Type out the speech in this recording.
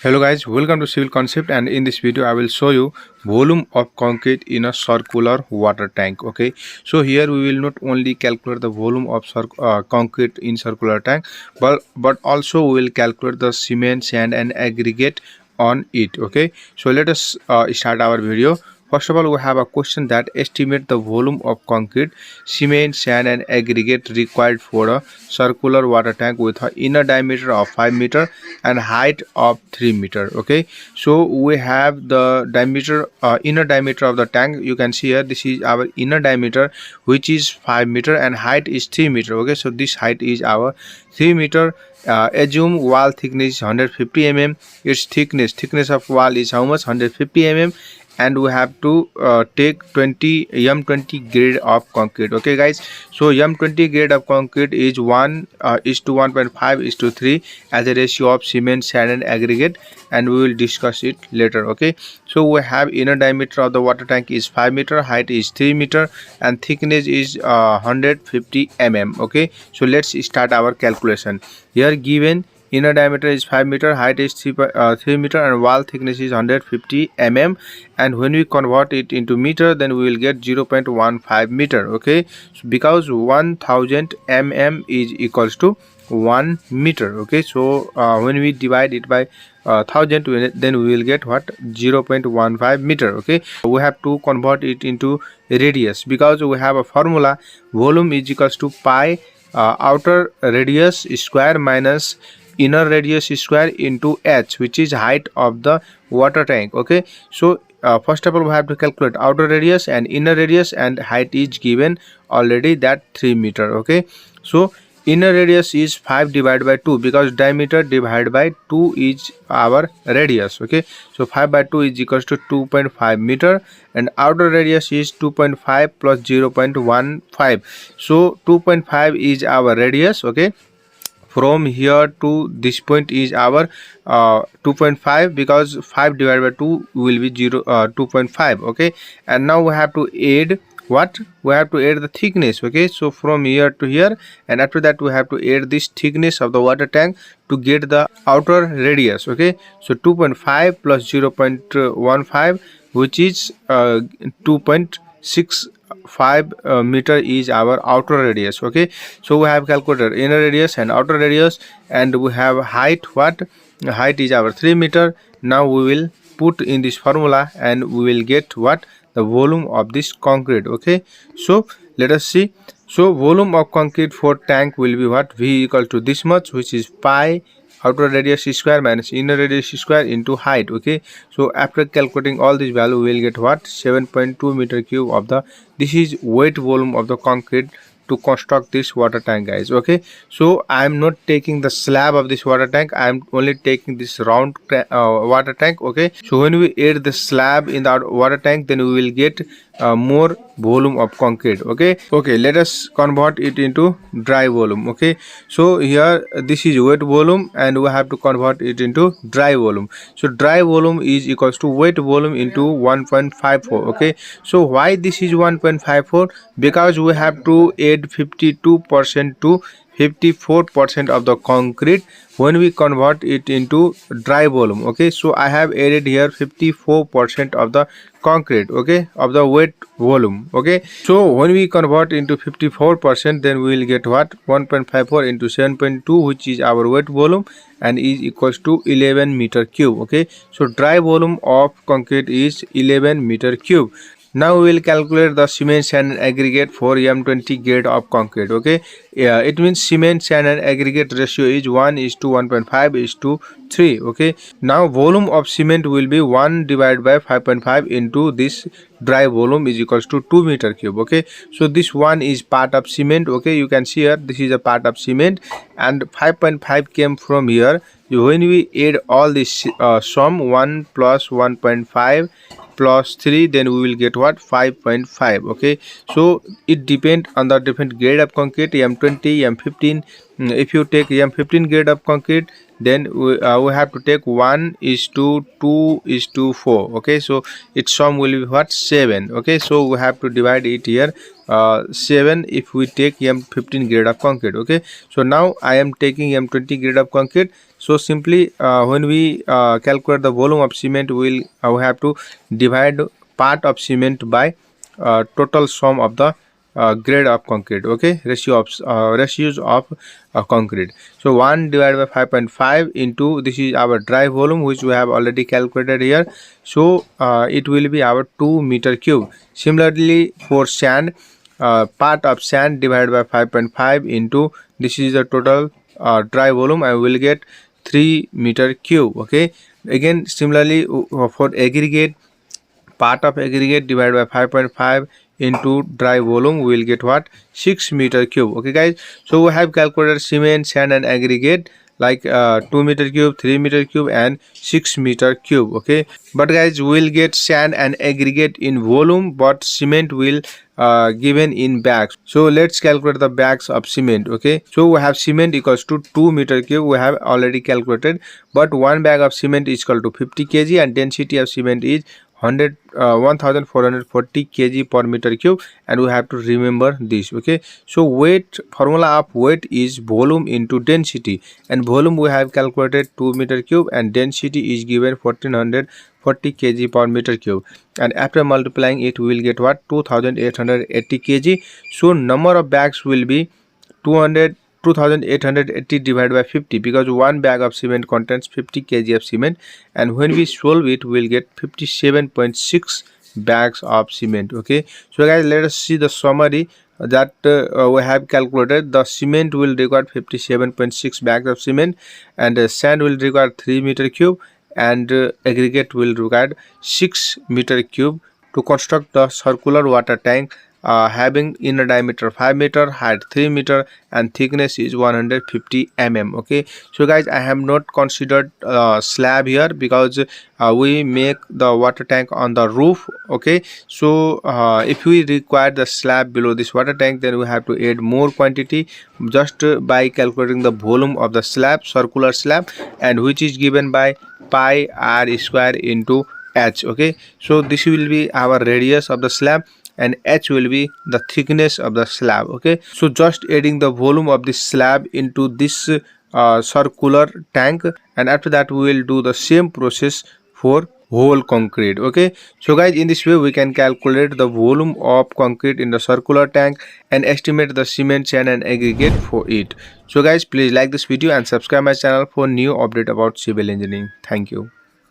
Hello guys, welcome to Civil Concept, and in this video I will show you volume of concrete in a circular water tank. Okay, so here we will not only calculate the volume of concrete in circular tank, but also we will calculate the cement, sand and aggregate on it. Okay, so let us start our video. First of all, we have a question that estimate the volume of concrete, cement, sand and aggregate required for a circular water tank with an inner diameter of 5 meter and height of 3 meter. Okay, so we have the diameter, inner diameter of the tank. You can see here, this is our inner diameter, which is 5 meter and height is 3 meter. Okay, so this height is our 3 meter. Assume wall thickness is 150 mm. Its thickness of wall is how much? 150 mm, and we have to take 20 m20 grade of concrete. Okay guys, so m20 grade of concrete is 1 is to 1.5 is to 3 as a ratio of cement, sand and aggregate, and we will discuss it later. Okay, so we have inner diameter of the water tank is 5 meter, height is 3 meter and thickness is 150 mm. Okay, so let's start our calculation. Here given inner diameter is 5 meter, height is 3 meter and wall thickness is 150 mm, and when we convert it into meter, then we will get 0.15 meter. Okay, so because 1000 mm is equals to 1 meter. Okay, so when we divide it by 1000, then we will get what? 0.15 meter. Okay, we have to convert it into radius because we have a formula: volume is equals to pi outer radius square minus inner radius square into h, which is height of the water tank. Okay, so first of all we have to calculate outer radius and inner radius, and height is given already, that 3 meter. Okay, so inner radius is 5 divided by 2 because diameter divided by 2 is our radius. Okay, so 5 by 2 is equals to 2.5 meter, and outer radius is 2.5 plus 0.15, so 2.5 is our radius. Okay, from here to this point is our 2.5, because 5 divided by 2 will be 2.5. Okay, and now we have to add what? We have to add the thickness. Okay, so from here to here, and after that we have to add this thickness of the water tank to get the outer radius. Okay, so 2.5 plus 0.15, which is 2.65 meter is our outer radius. Okay, so we have calculated inner radius and outer radius, and we have height. What height is our 3 meter. Now we will put in this formula and we will get what? The volume of this concrete. Okay, so let us see. So volume of concrete for tank will be what? V equal to this much, which is pi outer radius square minus inner radius square into height. Okay, so after calculating all this value, we will get what? 7.2 meter cube of the, this is weight volume of the concrete to construct this water tank, guys. Okay, so I am not taking the slab of this water tank, I am only taking this round water tank. Okay, so when we add the slab in the water tank, then we will get more volume of concrete. Okay, let us convert it into dry volume. Okay, so here this is wet volume and we have to convert it into dry volume. So dry volume is equals to wet volume into 1.54. Okay, so why this is 1.54? Because we have to add 52% to 54% of the concrete when we convert it into dry volume. Okay, so I have added here 54% of the concrete, okay, of the wet volume. Okay, so when we convert into 54%, then we will get what? 1.54 into 7.2, which is our wet volume, and is equals to 11 meter cube. Okay, so dry volume of concrete is 11 meter cube. Now we will calculate the cement, sand and aggregate for M20 grade of concrete. Okay, yeah, it means cement, sand and aggregate ratio is 1 is to 1.5 is to 3. Okay, now volume of cement will be 1 divided by 5.5 into this dry volume is equals to 2 meter cube. Okay, so this one is part of cement. Okay, you can see here this is a part of cement, and 5.5 came from here. When we add all this sum, 1 plus 1.5 plus 3, then we will get what? 5.5. Okay, so it depends on the different grade of concrete, M20, M15. If you take M15 grade of concrete, then we have to take 1 is to 2 is to 4. Okay, so its sum will be what? 7. Okay, so we have to divide it here 7 if we take M15 grade of concrete. Okay, so now I am taking M20 grade of concrete, So simply when we calculate the volume of cement, we have to divide part of cement by total sum of the grade of concrete. Okay, ratios of concrete. So 1 divided by 5.5 into, this is our dry volume which we have already calculated here. So it will be our 2 meter cube. Similarly for sand, part of sand divided by 5.5 into, this is the total dry volume, I will get 3 meter cube. Okay, again similarly for aggregate, part of aggregate divided by 5.5 into dry volume, we will get what? 6 meter cube. Okay guys, so we have calculated cement, sand and aggregate like 2 meter cube, 3 meter cube and 6 meter cube. Okay, but guys, we will get sand and aggregate in volume, but cement will given in bags. So let's calculate the bags of cement. Okay, so we have cement equals to 2 meter cube, we have already calculated, but one bag of cement is equal to 50 kg and density of cement is 1440 kg per meter cube, and we have to remember this. Okay, so weight, formula of weight is volume into density, and volume we have calculated 2 meter cube and density is given 1440 kg per meter cube, and after multiplying it we will get what? 2880 kg. So number of bags will be 2880 divided by 50, because one bag of cement contains 50 kg of cement, and when we solve it we will get 57.6 bags of cement. Okay, so guys, let us see the summary that we have calculated. The cement will require 57.6 bags of cement, and sand will require 3 meter cube, and aggregate will require 6 meter cube to construct the circular water tank having inner diameter 5 meter, height 3 meter and thickness is 150 mm. Okay, so guys, I have not considered slab here because we make the water tank on the roof. Okay, so if we require the slab below this water tank, then we have to add more quantity just by calculating the volume of the slab, circular slab, and which is given by pi r square into h. Okay, so this will be our radius of the slab and h will be the thickness of the slab. Okay, so just adding the volume of this slab into this circular tank, and after that we will do the same process for whole concrete. Okay, so guys, in this way we can calculate the volume of concrete in the circular tank and estimate the cement, sand and aggregate for it. So guys, please like this video and subscribe my channel for new update about civil engineering. Thank you.